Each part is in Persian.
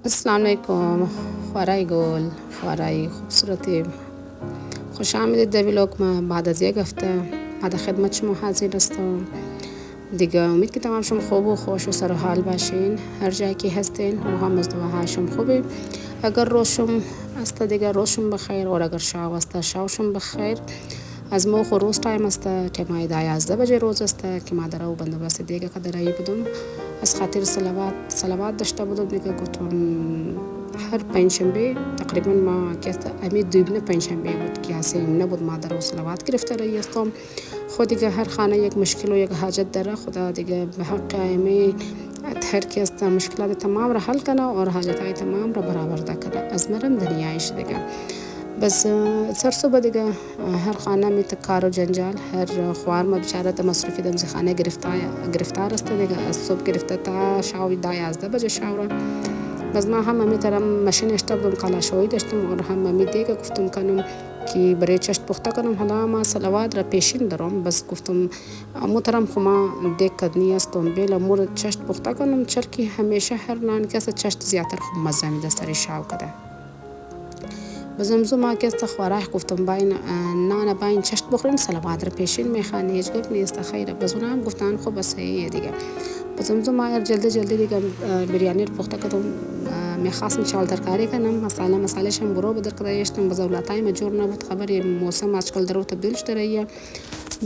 السلام علیکم. خوارای گل، خوارای خوبصورتی، خوش آمدید در ویلوگ ما. بعد از یک هفته بعد خدمت شما حاضر هستم دیگه. امید که تمام شما خوب و خوش و سر و حال باشین هر جایی که هستین و هم از دعاهاشم خوبه. اگر روشم است دیگه روشم بخیر، و اگر شاو است شاوشم بخیر. از ما خو روز تایم است، تمای دا 11 بجه روز است که ما در او بندوبست دیگه کدرایی بودم. از خاطر صلوات داشته بودم دیگه. گفتم هر پنجشنبه تقریبا ما که است امید دوباره پنجشنبه بود که اصلا نبود ما در او صلوات گرفته رایی هستم. خود دیگه هر خانه یک مشکل و یک حاجت داره. خدا دیگه به حق ائمه هر کی است مشکلات تمام را حل کنه و حاجت های تمام را برآورده کنه از مرم دنیایش دیگه. بس سر صبح دیگه هر خانه می کار و جنجال، هر خوار ما بیچاره تا مصروفی دم خانه گرفتار است دیگه. از صبح گرفته تا شاوی دا 11 بجه شاورا. بس ما هم می ترم ماشین اشتا بودم کلاشوی داشتم و هم می دیگه گفتم کنم که برای چشت پخته کنم. حالا ما صلوات را پیشین دارم، بس گفتم محترم خو ما دیگ کدنی استم بیل مور چشت پخته کنم، چرا که همیشه هر نان کس چشت زیاتر خوب مزه میده سری شاو کده. بزمزو ما که است خوارای گفتم باین نان باین چشت بخوریم صلوات را پیشین میخوانی هیچ گپ نیست خیره. بس اونها هم گفتن خب بس صحیحه دیگه. بزمزو ما جلدی دیگه بریانی رو پخته کردم. میخواستم چال ترکاری کنم، مساله شم برو بدر کده یشتم بزولاتای مجور نبود. خبری موسم آجکل درو تبدیل شده رایه.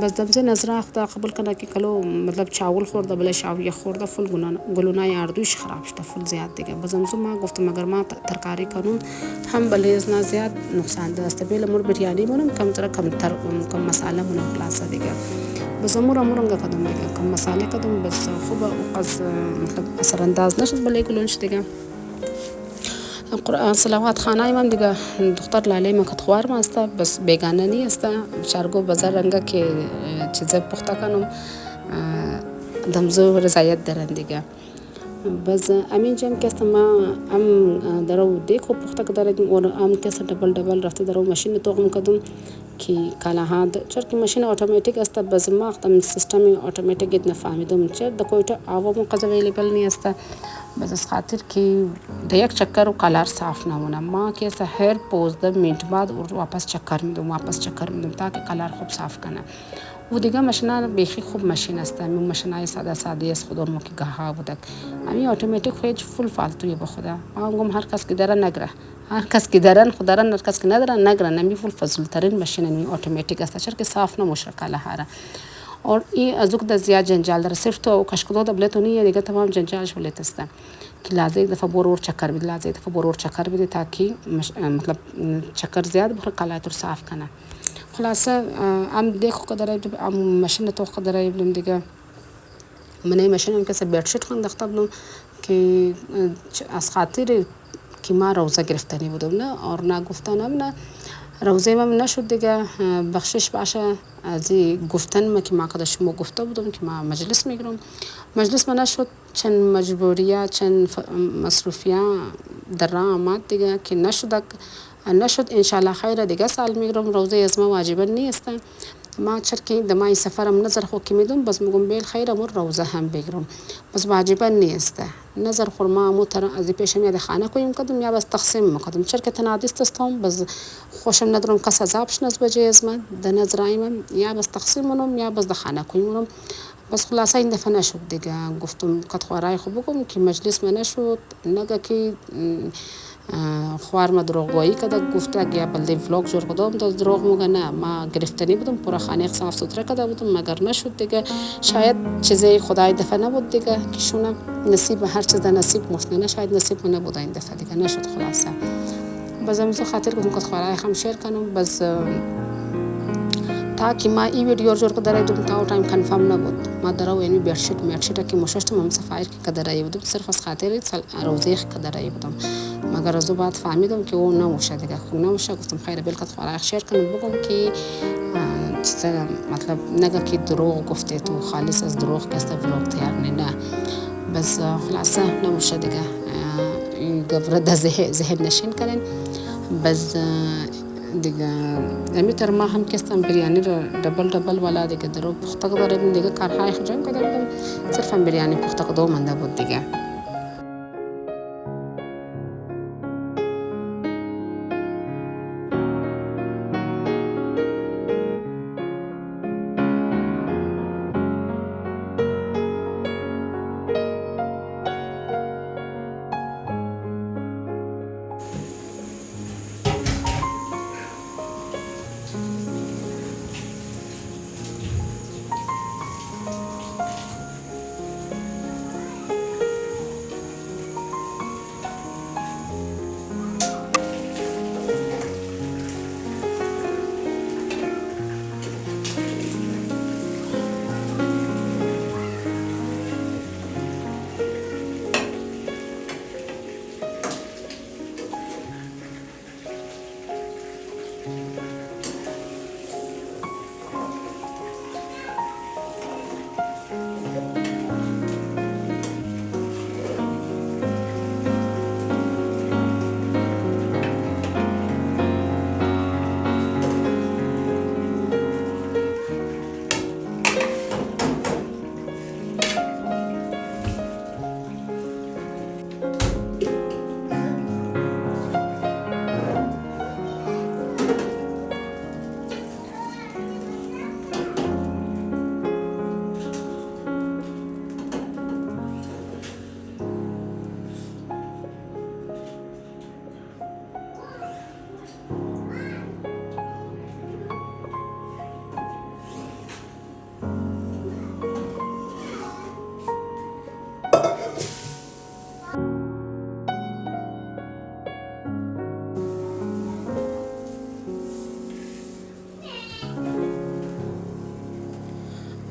بس دمزه نظره اخدا قبول کنه که کلو مطلب چاول خورده بله شاویه خورده فل گلونای اردوش خراب شده فل زیاد دیگه. بزمزو ما گفتم اگر ما ترکاری کنم هم بله از زیاد نقصان ده است. بیل مور بریانی مونم کم تر کم مساله مونم خلاصه دیگه. بس امورنگا کدوم دیگه کم مساله کدوم بس خوبه و قص مطلب اثر انداز نشد بله گلونش دیگه. قرآن صلوات خانه من دیگه دختر لاله ما کتخوار ما است، بس بیگانه نیست. شرگو بازار رنگا که چیزا پخته کنم دمزو رضایت دارن دیگه. بس امین جام که است ما ام درو دیکو پخته کردیم و ام که است دبل رفته درو ماشین توقم کدوم که کالا ها چرا که ماشین اتوماتیک است. بس ما اختم سیستم اتوماتیک نفهمیدم چرا دکویت آوا مقصد اویلیبل نیست. بس از خاطر که یک چکر و کالر صاف نمونه. ما که است هر 15 منت بعد واپس چکر میدم تا که کالر خوب صاف کنه. و دیگه ماشینا بیخی خوب ماشین است. همین ماشینای ساده است خود اون که گاها بودک. همین اتوماتیک خیلی فول فالتویه به خدا. ما گم هر کس که داره نگره، هر کس که دارن خدارن، هر کس که ندارن نگرن. نمی فول فضل ترین ماشین همین اتوماتیک است چرا که صاف نموشه کالا هره. اور این از وقت زیاد جنجال داره. صرف تو کشکدو دبلتونیه دیگه تمام جنجالش ولت است که لازم یک دفعه برور چکر بده، لازم یک دفعه برور چکر بده تا که مطلب چکر زیاد بخوره کالایتر صاف کنه. خلاصه ام دیکو قدره ام ماشین تو قدره بودم دیگه. من ماشینم که بیرشت خون داشته بودم که از خاطر که ما روزه گرفتنی بودم نه اور نه گفتنم نه روزه من نشد دیگه. بخشش باشه از گفتن ما که ما قدش ما گفته بودم که ما مجلس میگیرم. مجلس من نشد چند مجبوریه چند مصروفیه در راه آمد دیگه که نشد ان شاء الله خیر دیگه سال میگیرم. روزه از ما واجب نیست. ما چرکی دمای سفرم نظر خو کی میدم بس میگم بیل خیر مر روزه هم بگیرم بس واجب نیست. نظر خورما موتر از پیش میاد خانه کویم کدم یا بس تقسیم مقدم چرک تنادیست استم بس خوشم ندارم کس عذابش نز بجه از من ده نظرایم یا بس تقسیم منم یا بس ده خانه کویم منم. بس خلاصه این دفعه نشد دیگه. گفتم کت خوارای خوب بگم که مجلس من نشد نگه که خوار ما دروغگویی کرده گفته که بلده ولاگ جور کدام داد دروغ میگه. نه ما گرفتنی بودم پورا خانه صاف سوتره کرده بودم مگر نشد دیگه. شاید چیزی خدای دفعه نبود دیگه که شونه نصیب هر چیز نصیب مشنه شاید نصیب من نبود این دفعه دیگه نشد. خلاصه بازم خاطر گفتم که خوارای هم شیر کنم بس تا که ما این ویدیو جور کدره دوم تا تایم کنفرم نبود. ما درو یعنی بیرشت که مششتم هم سفایر که کدره بودم صرف از خاطر روزه کدره بودم. مگر از بعد فهمیدم که اون نموشه دیگه. خب نموشه گفتم خیر بلکه خوارای شیر کنم بگم که چیز مطلب نگه که دروغ گفته تو خالص از دروغ که است ولاگ تیار نه. بس خلاصه نموشه دیگه. این گفره ذهن نشین کنین بس دیگه. امیتر ما هم کستم بریانی رو دبل والا دیگه درو پخته کردم دیگه. کارهای خجم کردم صرف بریانی پخته کردم منده بود دیگه.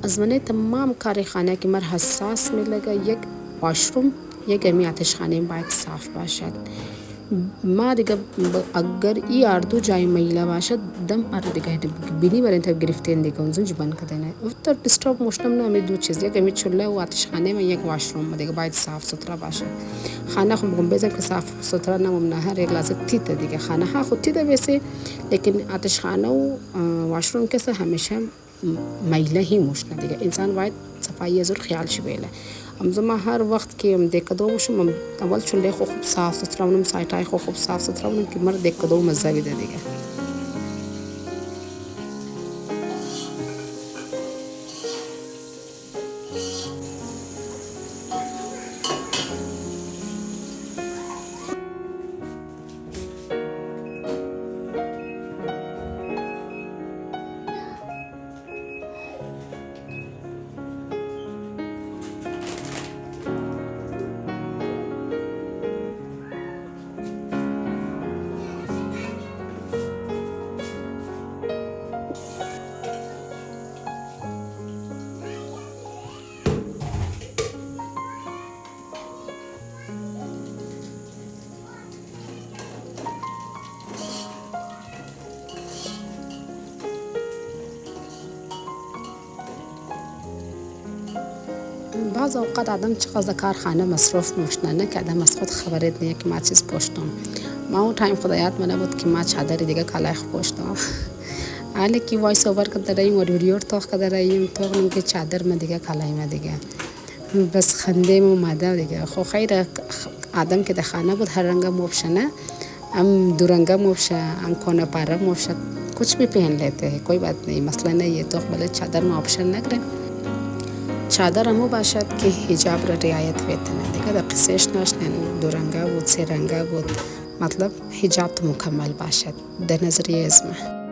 از من تمام کار خانه که من حساس می‌لگه یک واشروم یک گرمی آتشخانه باید صاف باشد. ما دیگه اگر این اردو جای میله باشد دم دیگه بینی برای انتب گرفتین دیگه اونجا جبان کردنه. افتر دیستراب مشتم نه دو چیز یک گرمی چوله و آتشخانه و یک واشروم دیگه باید صاف سوترا باشه. خانه خود بگم بزن که صاف سوترا نمونه هر یک لحظه تیت دیگه خانه ها خود تیت بیسی لیکن آتشخانه و واشروم کسه همیشه میله هی مشنه دیگه انسان باید صفایی زور خیال شبیله. ما هر وقت که دکدو باشم اول چوله خوب صاف سوترا ونم سایتای خوب صاف سوترا ونم که مر دکدو مزه بیده دیگه. بعض اوقات آدم چقدر کارخانه مصروف میشنه نه که آدم از خود خبرت نیه که ما چیز پوشتم. ما اون تایم خدایات منه بود که ما چادر دیگه کلاه پوشتم. حالا که وایس اوور کرده راییم و ویدیو تاخ کرده راییم تو که چادر من دیگه کلاه من دیگه بس خنده اومده دیگه. خو خیر آدم که در خانه بود هر رنگ موبشنه हम दुरंगा मोबशा हम कोना पारा मोबशा कुछ भी पहन लेते हैं कोई बात नहीं मसला नहीं है तो भले चादर में ऑप्शन ना करें चादर हमो باشد که حجاب را رعایت بکنه دیگه در قصهش نشنن دورنگا بود سرنگا بود مطلب حجاب مکمل باشد در نظریه ازمه.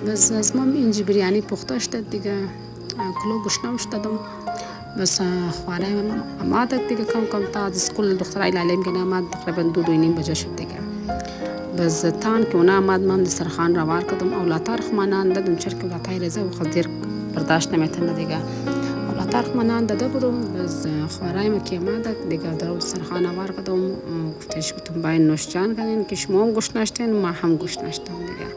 بس از ما اینجا بریانی پخته شد دیگه کلو گوشت دادم بس خواره آماده دیگه کم تا از اسکول دخترای لالیم که آمد تقریبا 2:30 بجه شد دیگه بس تان که اونا آمد من دسترخوان روار کردم اولادار خمانان دادم چرا که اولادای رزه و خود دیر برداشت نمیتونه دیگه اولادار خمانان داده بودم بس خواره ما که آمد دیگه در دسترخوان روار کردم گفتش که تون باید نوشجان کنین که شما هم گوشت نشتین ما هم گوشت نشتم دیگه.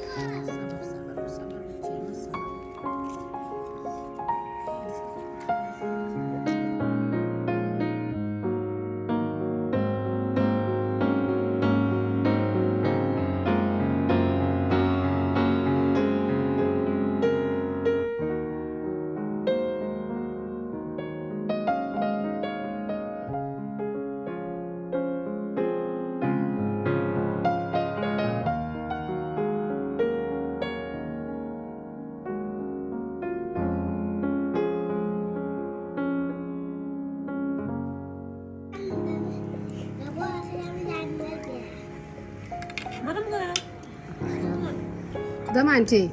انتي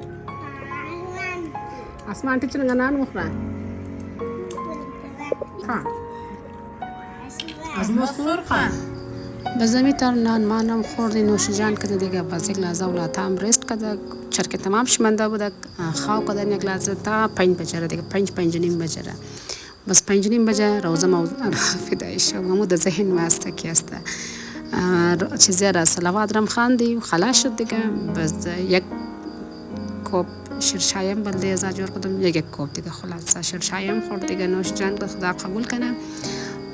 اسمع انتي چنگا نان مخرا از مصور بزمی تر نان مانم خوردی نوشیجان کده دیگه باز یک لحظه اولادم رست کده چرک تمام شمنده بوده خواو کده یک لحظه تا 5 بجه دیگه 5 نیم بجه بس 5 نیم بجه روزم فدایش و د ذهن واسطه کی است چیزی را صلوات رم خواندی و خلاص شد دیگه بس یک کوب شیرشایم بلده از جور کدم یک کوب دیگه خلاص شیرشایم خورد دیگه نوشیجان خدا قبول کنه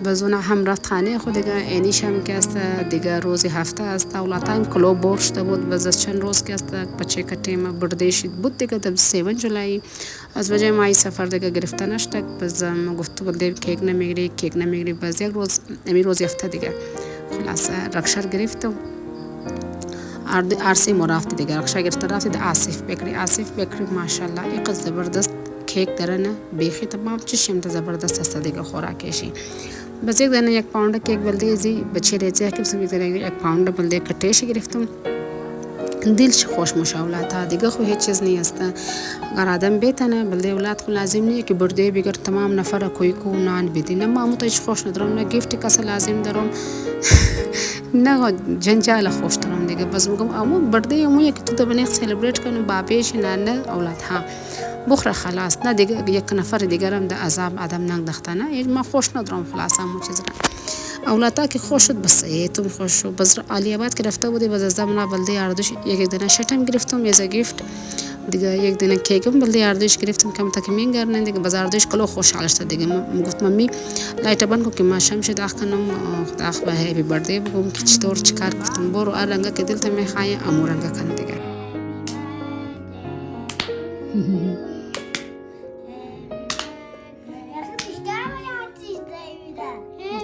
بزونه هم رفت خانه خود دیگه اینیش هم که است دیگه روزی هفته است اولادم کلو برش بود بز چند روز که است بچه کتیم بردیش بود دیگه در 7 جولای از وجه مای سفر دیگه گرفته نشد بز ما گفت بلده کیک نمیگیری بز یک روز امی روز هفته دیگه خلاص رکشر گرفت و عرصی مرافت دیگه رکشر گرفت رفت در آصف بکری ماشاءالله ایق زبردست کیک درنه بیخی تمام چشم تا زبردست است دیگه خوراکشی بس یک دانه 1 پاوند کیک بلده ازی بچه ریزی که بسیم یک پاوند بلده کتیش گرفتم دلش خوش مشاولات ها دیگه خو هیچ چیز نیست اگر آدم بیتنه بلده اولاد خو لازم نیه که برده بگر تمام نفر کوی کو نان بیدی نه ما متوش خوش ندارم نه گیفتی کس لازم دارم نه جنجال خوش دارم دیگه بس میگم امو برده امو یک تو بنیخ سلیبریت کنو بابیش نه اولاد ها بخره خلاص نه دیگه یک نفر دیگر هم در عذاب آدم نگدختنه ما خوش ندارم خلاص همون چیز را اولادا که خوش شد بس ایتون خوش شد بس علی آباد گرفته بودی بس از من بلده اردوش یک دونه شتم گرفتم یه گیفت دیگه یک دونه کیکم بلده اردوش گرفتم کم تکمین گرنه دیگه بس اردوش کلو خوشحال شد دیگه گفت ممی لایت بند کو که ما شمش داخ کنم خدا به هپی بردی بگم که چطور چیکار گفتم برو رنگا که دلت میخوای امو رنگا کن دیگه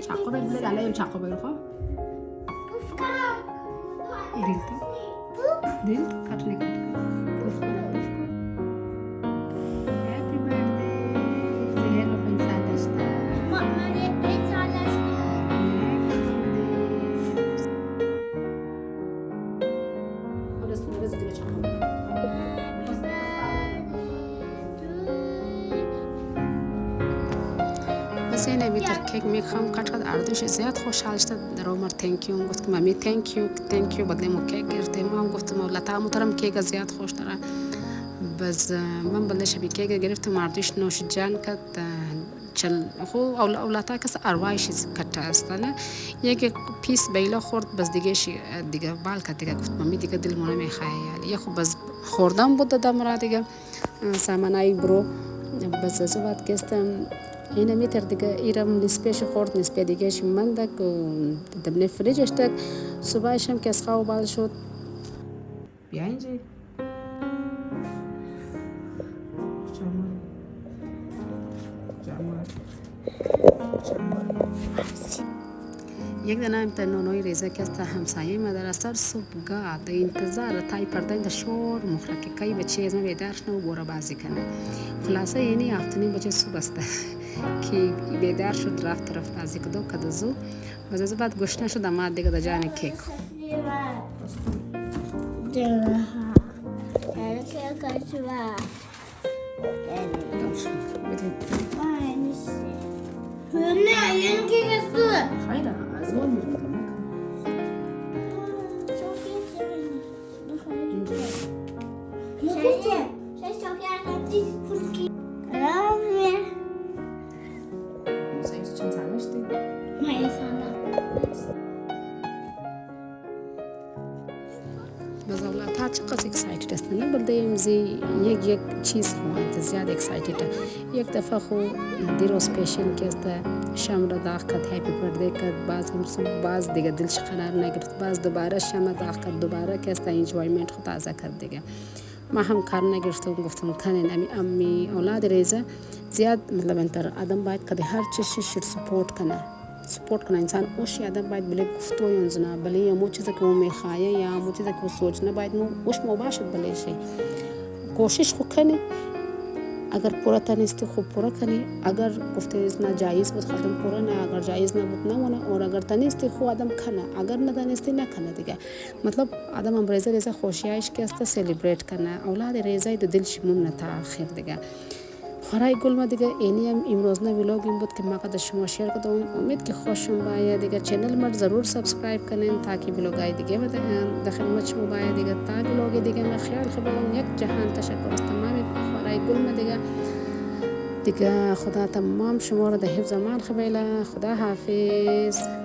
چاقو بگیر الان چاقو بگیر خب دیل کات نکات هپی بردی زهر رو 5 سال داشته من 5 سال داشته خلاص بذار دیگه چاقو بس اینه میتر کیک میخوام کات کات اردوش زیاد خوشحال شد در عمر تانکیو گفت مامی تانکیو بدل مو کیک گرفتم ما گفتم اولادم محترم کیک زیاد خوش داره بس من بلش بی کیک گرفتم اردوش نوشیجان کرد چل خو اولادها کس اروایش کات است نه یک پیس بیلا خورد بس دیگه بال کات دیگه گفت مامی دیگه دل مون میخواد یه خو بس خوردم بود دادم دیگه سامانای برو بس از وقت گستم اینا میتر دیگه ایرم نسبیش خورد نسبی دیگهش مندک و دبنه فریجش تک صبحش هم که از خواب بال شد بیا اینجا یک دنه امتر نونوی ریزه که است همسایه مدرسه صبحگاه در انتظار تای پرده در شور مخلقی کهی بچه از من بیدارش نو بورا بازی کنه خلاصه یعنی آفتنین بچه صبح است که بیدار شد رفت طرف بازی کدو کدوزو از بعد گشنه شد آمد دیگه در جان کیک نه یعنی که گفتم خیلی از ما میرم بزاولاتها چقدر اکسایتد است نه بلده امزی یک چیز خوانت زیاد اکسایتد یک دفعه خو دیروز پیشین که است شام را داغ کرد هپی بردی کرد باز دیگه دلش قرار نگرفت باز دوباره شام داغ کرد دوباره که است انجوایمنت خود تازه کرد دیگه ما هم کار نگرفتم گفتم کنین امی اولاد ریزه زیاد مطلب انتر آدم باید کدی هر چیزی سپورت کنه انسان اوش آدم باید بله گفتو ینزنا بله یا مو چیزی که او میخواه یا مو چیزی که او سوچ نه باید اوش مباشد بله شی کوشش خو کنی اگر پورا تنیستی خوب پورا کنی، اگر گفته ناجایز بود خودم پورا نه، اگر جایز نبود نمونه، اور اگر تنیستی خو آدم کنه، اگر ندانستی نکنه دیگه. مطلب آدم هم ریزه خوشیایش که است سلیبریت کنه، اولاد ریزه دو دلش مون تا آخر دیگه. خورای گل ما دیگه اینی هم امروز نه ویلوگ این بود که ما قد شما شیر کردم. امید که خوشم باید دیگه. چینل ما ضرور سابسکرایب کنین تاکه ویلوگای دیگه در خدمت شما باید دیگه. تا ویلوگ دیگه من خیال خبرم یک جهان تشکر از تمام خورای گل ما دیگه. خدا تمام شما را در حفظ امان خبیله. خدا حافظ.